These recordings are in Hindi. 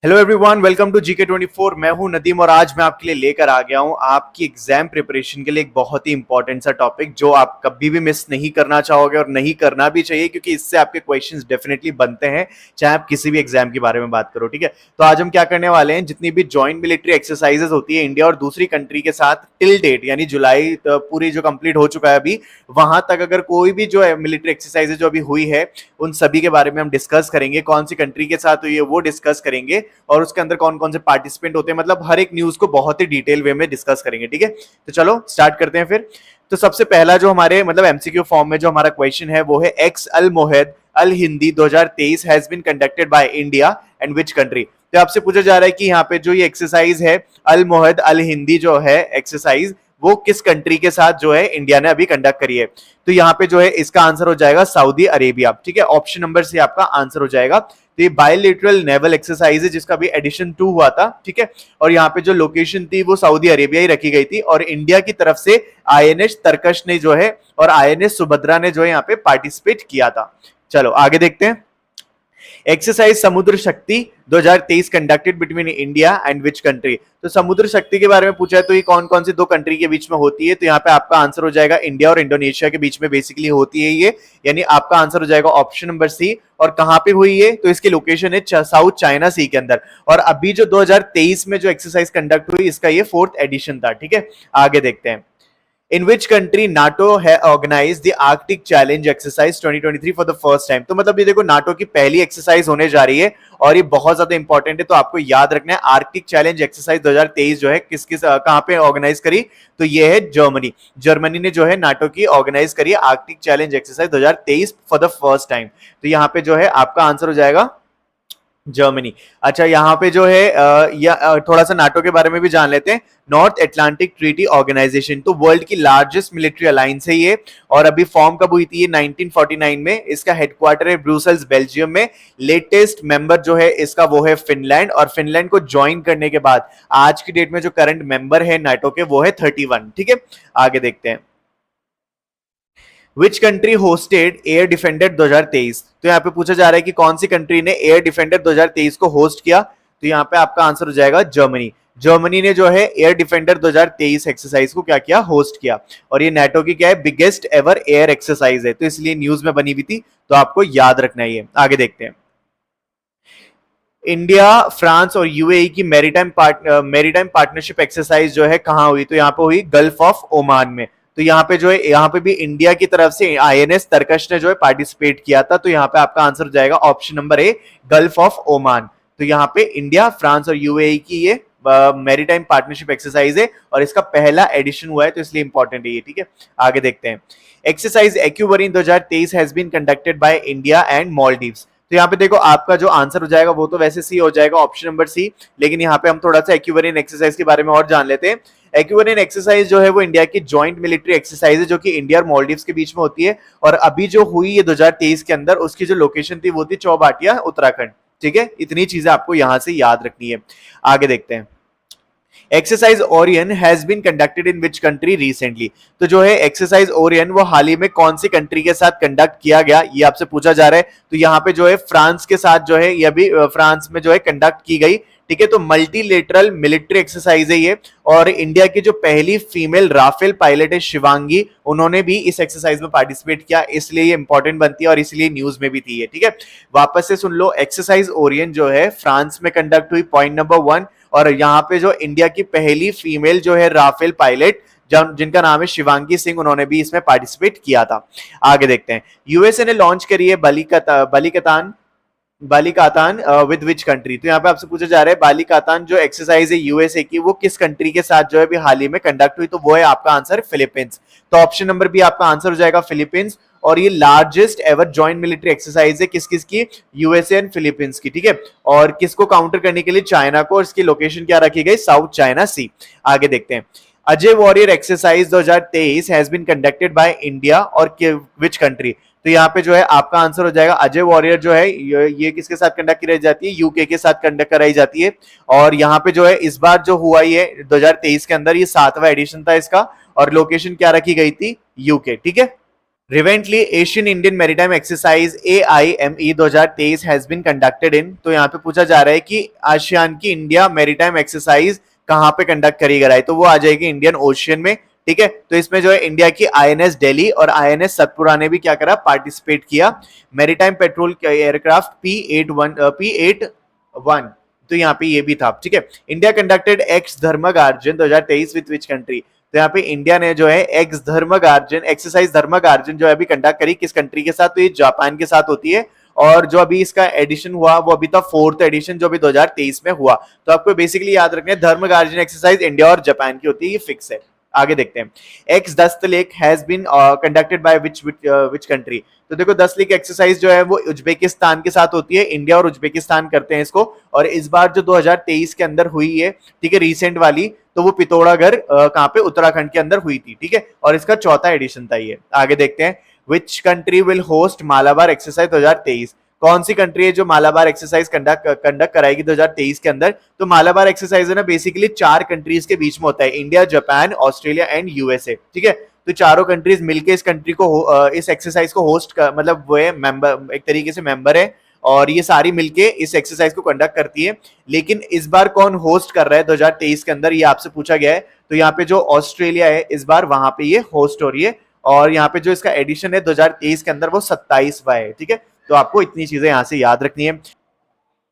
Hello everyone, welcome to GK24। मैं हूं नदीम और आज मैं आपके लिए लेकर आ गया हूं आपकी एग्जाम प्रिपरेशन के लिए एक बहुत ही इंपॉर्टेंट सा टॉपिक जो आप कभी भी मिस नहीं करना चाहोगे और नहीं करना भी चाहिए, क्योंकि इससे आपके क्वेश्चंस डेफिनेटली बनते हैं, चाहे आप किसी भी एग्जाम के बारे में बात करो। ठीक है, तो आज हम क्या करने वाले हैं, जितनी भी ज्वाइंट मिलिट्री एक्सरसाइजेस होती है इंडिया और दूसरी कंट्री के साथ टिल डेट, यानी जुलाई पूरी जो कंप्लीट हो चुका है अभी, वहां तक अगर कोई भी जो है मिलिट्री एक्सरसाइजेज जो अभी हुई है उन सभी के बारे में हम डिस्कस करेंगे। कौन सी कंट्री के साथ हुई है वो डिस्कस करेंगे और उसके अंदर कौन कौन से पार्टिसिपेंट होते हैं, मतलब हर एक न्यूज को बहुत ही डिटेल वे में डिस्कस करेंगे। ठीक है, तो चलो स्टार्ट करते हैं फिर। तो सबसे पहला जो हमारे मतलब एमसीक्यू फॉर्म में जो हमारा क्वेश्चन है वो है ex al Mohed al Hindi 2023 has been conducted by India and which country. तो आपसे पूछा जा रहा है कि यहाँ पे जो ये एक्सरसाइज है अल मोहिद अल हिंदी जो है एक्सरसाइज वो किस कंट्री के साथ जो है इंडिया ने अभी कंडक्ट करी है। तो यहाँ पे जो है इसका आंसर हो जाएगा सऊदी अरेबिया। ठीक है, ऑप्शन नंबर सी आपका आंसर हो जाएगा। तो ये बायलेटरल नेवल एक्सरसाइज है जिसका भी एडिशन 2 हुआ था। ठीक है, और यहाँ पे जो लोकेशन थी वो सऊदी अरेबिया ही रखी गई थी और इंडिया की तरफ से आईएनएस तरकश ने जो है और आईएनएस सुभद्रा ने जो है यहाँ पे पार्टिसिपेट किया था। चलो आगे देखते हैं। एक्सरसाइज समुद्र शक्ति 2023 conducted between India and which country. तो समुद्र शक्ति के बारे में पूछा है, तो ये कौन कौन सी दो कंट्री के बीच में होती है। तो यहाँ पे आपका आंसर हो जाएगा इंडिया और इंडोनेशिया के बीच में बेसिकली होती है ये, यानी आपका आंसर हो जाएगा ऑप्शन नंबर सी। और कहां पे हुई है, तो इसकी लोकेशन है साउथ चाइना सी के अंदर। और अभी जो 2023 में जो एक्सरसाइज कंडक्ट हुई इसका ये 4th एडिशन था। ठीक है, आगे देखते हैं। In which country NATO has organized the Arctic Challenge Exercise 2023 for the first time। तो मतलब ये देखो नाटो की पहली एक्सरसाइज होने जा रही है और ये बहुत ज्यादा इंपॉर्टेंट है, तो आपको याद रखना है। आर्कटिक चैलेंज एक्सरसाइज 2023 जो है किस किस कहां पे ऑर्गेनाइज करी, तो ये है जर्मनी। जर्मनी ने जो है नाटो की ऑर्गेनाइज करी Arctic challenge exercise 2023 for the first time. तो यहाँ पे जो है आपका आंसर हो जाएगा जर्मनी। अच्छा, यहाँ पे जो है थोड़ा सा नाटो के बारे में भी जान लेते हैं। नॉर्थ एटलांटिक ट्रीटी ऑर्गेनाइजेशन, तो वर्ल्ड की लार्जेस्ट मिलिट्री अलायंस है ये, और अभी फॉर्म कब हुई थी ये 1949 में। इसका हेडक्वार्टर है ब्रुसेल्स बेल्जियम में। लेटेस्ट मेंबर जो है इसका वो है फिनलैंड, और फिनलैंड को ज्वाइन करने के बाद आज की डेट में जो करंट मेंबर है नाटो के वो है 31। ठीक है, आगे देखते हैं। Which country hosted air defender 2023। तो यहाँ पे पूछा जा रहा है कि कौन सी कंट्री ने एयर डिफेंडर 2023 को होस्ट किया। तो यहाँ पे आपका आंसर हो जाएगा जर्मनी। जर्मनी ने जो है एयर डिफेंडर 2023 एक्सरसाइज को क्या किया, होस्ट किया। और ये नाटो की क्या है, बिगेस्ट एवर एयर एक्सरसाइज है, तो इसलिए न्यूज में बनी हुई थी, तो आपको याद रखना है ये। आगे देखते हैं। इंडिया, फ्रांस और यूएई की मैरीटाइम पार्टनरशिप एक्सरसाइज जो है कहां हुई, तो यहाँ पे हुई गल्फ ऑफ ओमान में। तो यहाँ पे जो है यहाँ पे भी इंडिया की तरफ से आईएनएस तरकश ने जो है पार्टिसिपेट किया था। तो यहाँ पे आपका आंसर हो जाएगा option number A, gulf of Oman. तो यहाँ पे इंडिया, फ्रांस और यूएई की ये मैरीटाइम पार्टनरशिप एक्सरसाइज है और इसका पहला एडिशन हुआ है, तो इसलिए इंपॉर्टेंट है ये। ठीक है, आगे देखते हैं। Exercise Ekuverin 2023 has been conducted by India and Maldives. तो यहाँ पे देखो आपका जो आंसर हो जाएगा वो तो वैसे सी हो जाएगा, ऑप्शन नंबर सी, लेकिन यहाँ पे हम थोड़ा सा एक्यूबरीन एक्सरसाइज के बारे में और जान लेते हैं। एक्यूबरीन एक्सरसाइज जो है वो इंडिया की जॉइंट मिलिट्री एक्सरसाइज है जो कि इंडिया और मालदीव्स के बीच में होती है, और अभी जो हुई है 2023 के अंदर उसकी जो लोकेशन थी वो थी चौबाटिया, उत्तराखंड। ठीक है, इतनी चीजें आपको यहां से याद रखनी है। आगे देखते हैं। Exercise Orion has been conducted in which country recently. तो जो है एक्सरसाइज ओरियन वो हाल ही में कौन सी कंट्री के साथ कंडक्ट किया गया, ये आपसे पूछा जा रहा है। तो यहाँ पे जो है फ्रांस के साथ जो है ये भी फ्रांस में जो है कंडक्ट की गई। ठीक है, तो मल्टीलेटरल मिलिट्री एक्सरसाइज है ये, और इंडिया की जो पहली फीमेल राफेल पायलट है शिवांगी, उन्होंने भी इस एक्सरसाइज में पार्टिसिपेट किया, इसलिए ये इंपॉर्टेंट बनती है और इसलिए न्यूज में भी थी ये। ठीक है, वापस से सुन लो। एक्सरसाइज ओरियन जो है फ्रांस में कंडक्ट हुई, पॉइंट नंबर 1। और यहाँ पे जो इंडिया की पहली फीमेल जो है राफेल पायलट जिनका नाम है शिवांगी सिंह, उन्होंने भी इसमें पार्टिसिपेट किया था। आगे देखते हैं। यूएसए ने लॉन्च करी है बालिकातान विद विच कंट्री। तो यहाँ पे आपसे पूछा जा रहा है बालिकातान जो एक्सरसाइज है यूएसए की वो किस कंट्री के साथ जो है भी हाल ही में कंडक्ट हुई, तो वो है आपका आंसर फिलीपींस। तो ऑप्शन नंबर बी आपका आंसर हो जाएगा फिलीपींस। और ये largest ever joint military exercise है किस किस की, यूएसए एंड फिलीपींस की। ठीक है, और किसको काउंटर करने के लिए, चाइना को, और इसकी लोकेशन क्या रखी गई, साउथ चाइना सी। आगे देखते हैं। Ajay warrior exercise 2023 has been conducted by India और विच कंट्री। तो यहाँ पे जो है आपका आंसर हो जाएगा अजय वॉरियर जो है ये किसके साथ कंडक्ट कराई जाती है, यूके के साथ कंडक्ट कराई जाती है। और यहाँ पे जो है इस बार जो हुआ ये 2023 के अंदर ये 7वां एडिशन था इसका, और लोकेशन क्या रखी गई थी, यूके। ठीक है, recently Asian Indian maritime exercise AIME 2023 has been conducted in, तो यहाँ पे पूछा जा रहा है कि आसियान की इंडिया मैरीटाइम एक्सरसाइज कहाँ पे कंडक्ट करी गई, तो वो आ जाएगी इंडियन ओशियन में। ठीक है, तो इसमें जो है इंडिया की INS दिल्ली और INS सतपुरा ने भी क्या करा, पार्टिसिपेट किया। मैरीटाइम पेट्रोल एयरक्राफ्ट P81, तो यहाँ पे ये भी था। ठीक है, India conducted ex Dharma Guardian 2023 with which country, तो यहाँ पे इंडिया ने जो है एक्स धर्मगार्जन एक्सरसाइज धर्मगार्जन जो है अभी कंडक्ट करी, किस कंट्री के साथ, तो ये जापान के साथ होती है। और जो अभी इसका एडिशन हुआ वो अभी था 4th एडिशन जो अभी 2023 में हुआ। तो आपको बेसिकली याद रखना है धर्मगार्जन एक्सरसाइज इंडिया और जापान की होती है, ये फिक्स है। आगे देखते हैं, ex Dustlik has been conducted by which country, तो देखो 10 लेख एक्सरसाइज जो है वो उज्बेकिस्तान के साथ होती है, इंडिया और उज्बेकिस्तान करते हैं इसको। और इस बार जो 2023 के अंदर हुई है, ठीक है, रिसेंट वाली, तो वो पिथौरागढ़ कहाँ पे, उत्तराखंड के अंदर हुई थी। ठीक है, और इसका 4था एडिशन था ये। आगे देखते हैं, which country will host Malabar exercise 2023, कौन सी कंट्री है जो मालाबार एक्सरसाइज कंडक्ट कराएगी 2023 के अंदर। तो मालाबार एक्सरसाइज है ना बेसिकली 4 कंट्रीज के बीच में होता है, India, Japan, Australia and USA। ठीक है, तो चारों कंट्रीज मिलके इस कंट्री को इस एक्सरसाइज को होस्ट कर, मतलब वो है मेंबर, एक तरीके से मेंबर है, और ये सारी मिलके इस एक्सरसाइज को कंडक्ट करती है। लेकिन इस बार कौन होस्ट कर रहा है 2023 के अंदर, ये आपसे पूछा गया है। तो यहाँ पे जो ऑस्ट्रेलिया है इस बार, वहां पे ये होस्ट हो रही है। और यहाँ पे जो इसका एडिशन है 2023 के अंदर वो 27वां है। ठीक है, तो आपको इतनी चीजें यहां से याद रखनी है।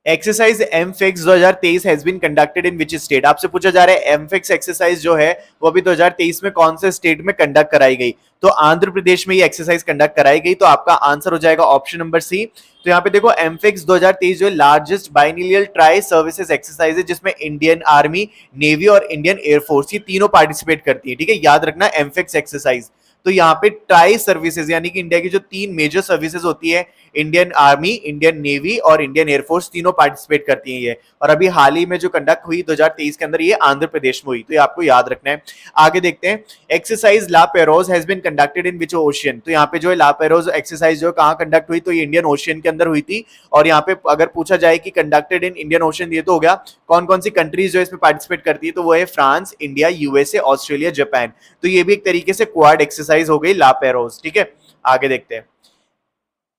Exercise Amphex 2023 has been conducted in which state, आपसे पूछा जा रहा है एमफिक्स एक्सरसाइज जो है वो अभी 2023 में कौन से स्टेट में कंडक्ट कराई गई। तो आंध्र प्रदेश में ये एक्सरसाइज कंडक्ट कराई गई, तो आपका आंसर हो जाएगा ऑप्शन नंबर सी। तो यहाँ पे देखो एमफिक्स 2023 जो है largest binomial tri services exercise है, जिसमें इंडियन आर्मी, नेवी और इंडियन एयरफोर्स ये तीनों पार्टिसिपेट करती है। ठीक है, याद रखना एमफिक्स एक्सरसाइज। तो यहाँ पे ट्राई सर्विसेज यानी कि इंडिया की जो 3 मेजर सर्विसेज होती है, इंडियन आर्मी, इंडियन नेवी और इंडियन एयरफोर्स, तीनों पार्टिसिपेट करती हैं ये। और अभी हाल ही में जो कंडक्ट हुई 2023 के अंदर, ये आंध्र प्रदेश में हुई, तो ये आपको याद रखना है। आगे देखते हैं, exercise La Perouse has been conducted in which ocean, तो यहाँ पे जो है ला पेरोज एक्सरसाइज जो कहाँ कंडक्ट हुई, तो ये इंडियन ओशियन के अंदर हुई थी। और यहाँ पे अगर पूछा जाए कि कंडक्टेड इन इंडियन ओशियन, ये तो हो गया कौन कौन सी कंट्रीज जो इसमें पार्टिसिपेट करती है, तो वो है France, India, USA, Australia, Japan. तो ये भी एक तरीके से क्वाड एक्सरसाइज हो गई ला पेरोज। ठीक है, आगे देखते हैं,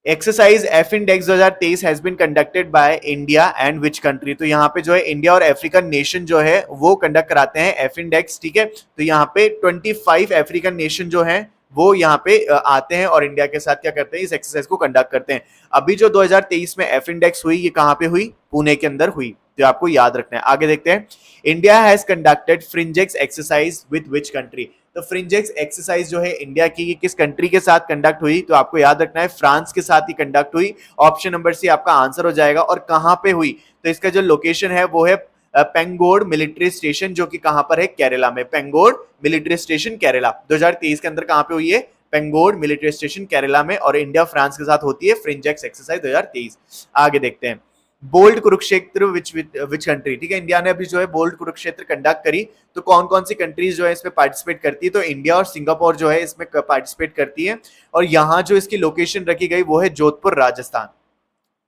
exercise F index 2023 has been conducted by India and which country, तो यहाँ पे जो है इंडिया और अफ्रीकन नेशन जो है वो कंडक्ट कराते हैं एफ इंडेक्स। ठीक है, तो यहाँ पे 25 अफ्रीकन नेशन जो है वो यहाँ पे आते हैं और इंडिया के साथ क्या करते हैं, इस एक्सरसाइज को कंडक्ट करते हैं। अभी जो 2023 में एफ इंडेक्स हुई, ये कहाँ पे हुई, पुणे के अंदर हुई, तो आपको याद रखना है। आगे देखते हैं, India has conducted फ्रिंजेक्स exercise with which country, तो फ्रिंजेक्स एक्सरसाइज जो है इंडिया की, ये किस कंट्री के साथ कंडक्ट हुई, तो आपको याद रखना है फ्रांस के साथ ही कंडक्ट हुई। ऑप्शन नंबर सी आपका आंसर हो जाएगा। और कहां पे हुई, तो इसका जो लोकेशन है वो है पेंगोड मिलिट्री स्टेशन, जो कि कहां पर है, केरला में। पेंगोड मिलिट्री स्टेशन केरला 2023 के अंदर कहां पे हुई है, पेंगोड मिलिट्री स्टेशन केरला में। और इंडिया फ्रांस के साथ होती है फ्रिंजेक्स एक्सरसाइज 2023। आगे देखते हैं, बोल्ड कुरुक्षेत्र विच कंट्री, ठीक है, इंडिया ने अभी जो है बोल्ड कुरुक्षेत्र कंडक्ट करी, तो कौन कौन सी कंट्रीज जो है इसमें पार्टिसिपेट करती है, तो इंडिया और सिंगापुर जो है इसमें पार्टिसिपेट करती है। और यहाँ जो इसकी लोकेशन रखी गई वो है जोधपुर, राजस्थान।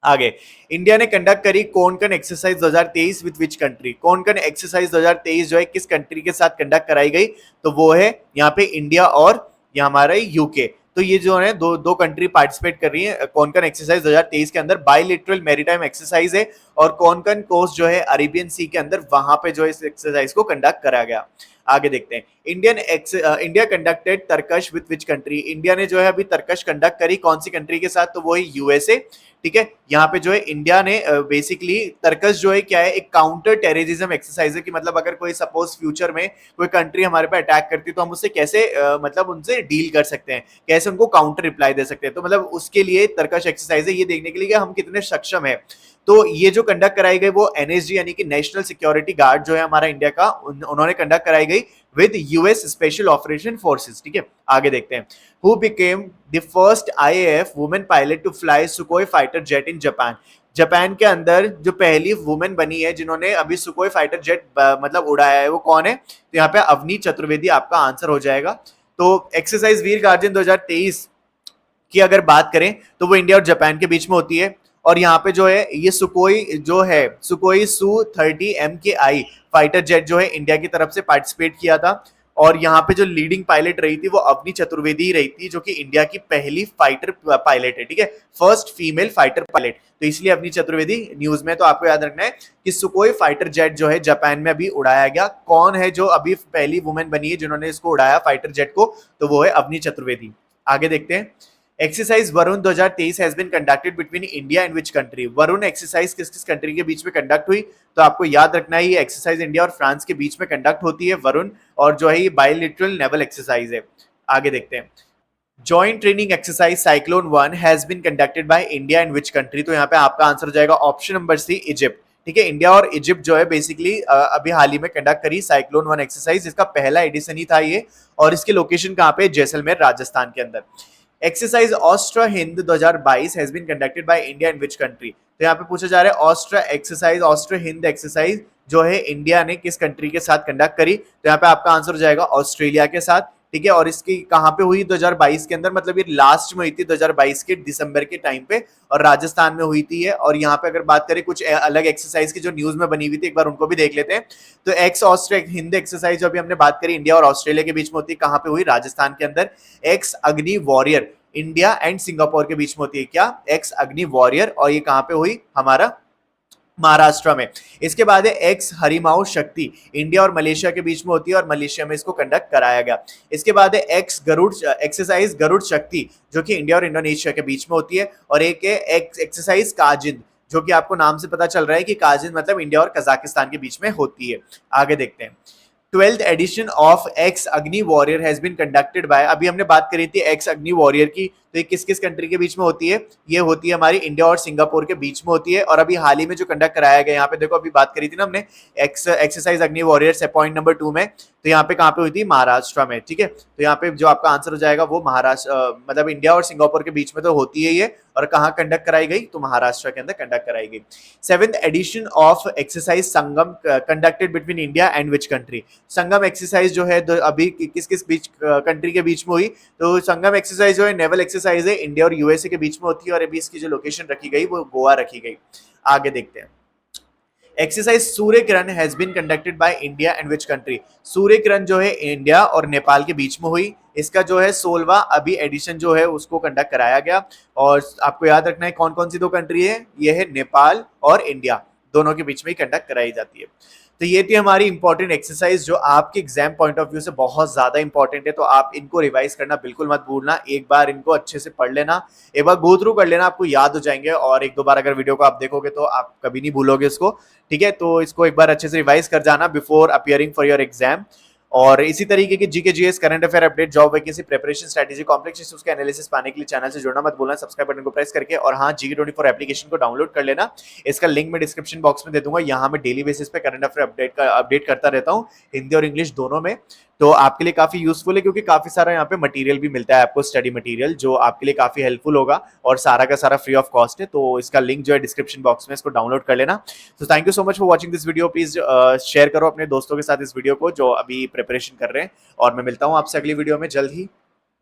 आगे, इंडिया ने कंडक्ट करी Konkan exercise 2023 with which country, Konkan exercise 2023 जो है किस कंट्री के साथ कंडक्ट कराई गई, तो वो है यहाँ पे इंडिया और ये हमारा यूके। तो ये जो है दो कंट्री पार्टिसिपेट कर रही है कोंकण एक्सरसाइज 2023 के अंदर। बायलिटरल मैरीटाइम एक्सरसाइज है और कोंकण कोस्ट जो है अरेबियन सी के अंदर, वहां पे जो इस एक्सरसाइज को कंडक्ट कराया गया। आगे देखते हैं, India conducted Tarkash with which country, India ने जो है अभी तरकश कंडक्ट करी कौन सी कंट्री के साथ, तो वो है USA। ठीक है, यहाँ पे जो है इंडिया ने बेसिकली तरकश जो है क्या है, एक काउंटर टेररिज्म एक्सरसाइज है, कि मतलब अगर कोई सपोज फ्यूचर में कोई कंट्री हमारे पे अटैक करती है तो हम उससे कैसे मतलब उनसे डील कर सकते हैं, कैसे उनको काउंटर रिप्लाई दे सकते हैं। तो मतलब उसके लिए तरकश एक्सरसाइज है, ये देखने के लिए कि हम कितने सक्षम है। तो ये जो कंडक्ट कराई गई वो NSG यानी कि नेशनल सिक्योरिटी गार्ड जो है हमारा इंडिया का, उन्होंने कंडक्ट कराई गई with US special operation forces. ठीक है, आगे देखते हैं, who became the first IAF women pilot to fly Sukhoi fighter jet in Japan, Japan के अंदर जो पहली वुमेन बनी है जिन्होंने अभी सुकोई फाइटर जेट मतलब उड़ाया है, वो कौन है, तो यहाँ पे अवनी चतुर्वेदी आपका आंसर हो जाएगा। तो एक्सरसाइज वीर गार्जियन 2023 की अगर बात करें तो वो इंडिया और जापान के बीच में होती है। और यहाँ पे जो है ये सुकोई जो है, सुकोई Su-30 MKI फाइटर जेट जो है इंडिया की तरफ से पार्टिसिपेट किया था। और यहाँ पे जो लीडिंग पायलट रही थी वो अवनी चतुर्वेदी ही रही थी, जो कि इंडिया की पहली फाइटर पायलट है, ठीक है, फर्स्ट फीमेल फाइटर पायलट, तो इसलिए अवनी चतुर्वेदी न्यूज में। तो आपको याद रखना है कि सुकोई फाइटर जेट जो है जापान में अभी उड़ाया गया, कौन है जो अभी पहली वुमेन बनी है जिन्होंने इसको उड़ाया फाइटर जेट को, तो वो है अवनी चतुर्वेदी। आगे देखते हैं, exercise Varun 2023 has been conducted between India and which country. Varun exercise किस किस कंट्री के बीच में कंडक्ट हुई, तो आपको याद रखना है ये एक्सरसाइज इंडिया और फ्रांस के बीच में कंडक्ट होती है वरुण, और जो है ये बायलिटरल नेवल एक्सरसाइज है। आगे देखते हैं, joint training exercise cyclone 1 has been conducted by India and which country, तो यहाँ पे आपका आंसर हो जाएगा ऑप्शन नंबर सी, इजिप्ट, ठीक है। इंडिया और इजिप्ट जो है बेसिकली अभी हाल ही में कंडक्ट करी साइक्लोन 1 एक्सरसाइज, इसका पहला एडिशन ही था ये, और इसकी लोकेशन कहाँ पे, जैसलमेर राजस्थान के अंदर। Exercise Austra Hind 2022 has been conducted by India and which country, तो यहाँ पे पूछा जा रहा है Austra exercise, Austra Hind exercise जो है इंडिया ने किस कंट्री के साथ कंडक्ट करी, तो यहाँ पे आपका आंसर हो जाएगा ऑस्ट्रेलिया के साथ, ठीक है। और इसकी कहाँ पे हुई, 2022 के अंदर, मतलब ये लास्ट में हुई थी 2022 के दिसंबर के टाइम पे, और राजस्थान में हुई थी ये। और यहाँ पे अगर बात करें कुछ अलग एक्सरसाइज की जो न्यूज में बनी हुई थी, एक बार उनको भी देख लेते हैं। तो एक्स ऑस्ट्रेक हिंद एक्सरसाइज जो अभी हमने बात करी इंडिया और ऑस्ट्रेलिया के बीच में होती है, कहाँ पे हुई, राजस्थान के अंदर। X Agni warrior India and Singapore के बीच में होती है क्या, एक्स अग्नि वॉरियर, और ये कहाँ पे हुई, हमारा महाराष्ट्र में। इसके बाद है एक्स हरिमाऊ शक्ति, इंडिया और मलेशिया के बीच में होती है, और मलेशिया में इसको कंडक्ट कराया गया। इसके बाद है एक्स गरुड़ एक्सरसाइज गरुड़ शक्ति, जो कि इंडिया और इंडोनेशिया के बीच में होती है, और एक है एक्स एक्सरसाइज काजिंद, जो कि आपको नाम से पता चल रहा है कि काजिंद मतलब इंडिया और कजाकिस्तान के बीच में होती है। आगे देखते हैं, 12th edition of ex Agni warrior has been conducted by, अभी हमने बात करी थी एक्स अग्नि वॉरियर की, तो ये किस किस कंट्री के बीच में होती है, ये होती है हमारी इंडिया और सिंगापुर के बीच में होती है। और अभी हाल ही में जो कंडक्ट कराया गया, यहाँ पे देखो अभी बात करी थी ना हमने एक्सरसाइज अग्नि वॉरियर्स है पॉइंट नंबर 2 में, तो यहाँ पे कहाँ पे हुई थी, महाराष्ट्र में, ठीक है। तो यहाँ पे जो आपका आंसर हो जाएगा वो महाराष्ट्र, मतलब इंडिया और सिंगापुर के बीच में तो होती है ये, और कहाँ कंडक्ट कराई गई, तो महाराष्ट्र के अंदर कंडक्ट कराई गई। 7th edition of exercise Sangam conducted between India and which country, Sangam exercise जो है अभी किस किस बीच कंट्री के बीच में हुई, तो संगम एक्सरसाइज जो है नेवल एक्सरसाइज है, इंडिया और यूएसए के बीच में होती है, और अभी इसकी जो लोकेशन रखी गई वो गोवा रखी गई। आगे देखते हैं, exercise Surya Kiran has been conducted by India and which country, Surya Kiran जो है इंडिया और नेपाल के बीच में हुई, इसका जो है 16वां अभी एडिशन जो है उसको कंडक्ट कराया गया। और आपको याद रखना है कौन कौन सी दो कंट्री है, ये है नेपाल और इंडिया, दोनों के बीच में ही कंडक्ट कराई जाती है। तो ये थी हमारी इंपॉर्टेंट एक्सरसाइज जो आपके एग्जाम पॉइंट ऑफ व्यू से बहुत ज्यादा इंपॉर्टेंट है, तो आप इनको रिवाइज करना बिल्कुल मत भूलना, एक बार इनको अच्छे से पढ़ लेना, एक बार गो थ्रू कर लेना, आपको याद हो जाएंगे, और एक दो बार अगर वीडियो को आप देखोगे तो आप कभी नहीं भूलोगे इसको, ठीक है। तो इसको एक बार अच्छे से रिवाइज कर जाना before appearing for your exam. और इसी तरीके की GK GS current affair update, job vacancy preparation strategy, complex issues के एनालिसिस पाने के लिए चैनल से जुड़ना मत भूलना, सब्सक्राइब बटन को प्रेस करके। और हाँ, GK24 एप्लीकेशन को डाउनलोड कर लेना, इसका लिंक मैं डिस्क्रिप्शन बॉक्स में दे दूंगा। यहाँ मैं डेली बेसिस पे करंट अफेयर अपडेट करता रहता हूँ, हिंदी और इंग्लिश दोनों में, तो आपके लिए काफी यूजफुल है, क्योंकि काफी सारा यहाँ पे मटेरियल भी मिलता है आपको, स्टडी मटेरियल, जो आपके लिए काफी हेल्पफुल होगा, और सारा का सारा फ्री ऑफ कॉस्ट है। तो इसका लिंक जो है डिस्क्रिप्शन बॉक्स में, इसको डाउनलोड कर लेना। तो thank you so much for watching this video, please share करो अपने दोस्तों के साथ इस वीडियो को जो अभी प्रिपरेशन कर रहे हैं, और मैं मिलता हूँ आपसे अगली वीडियो में जल्द ही।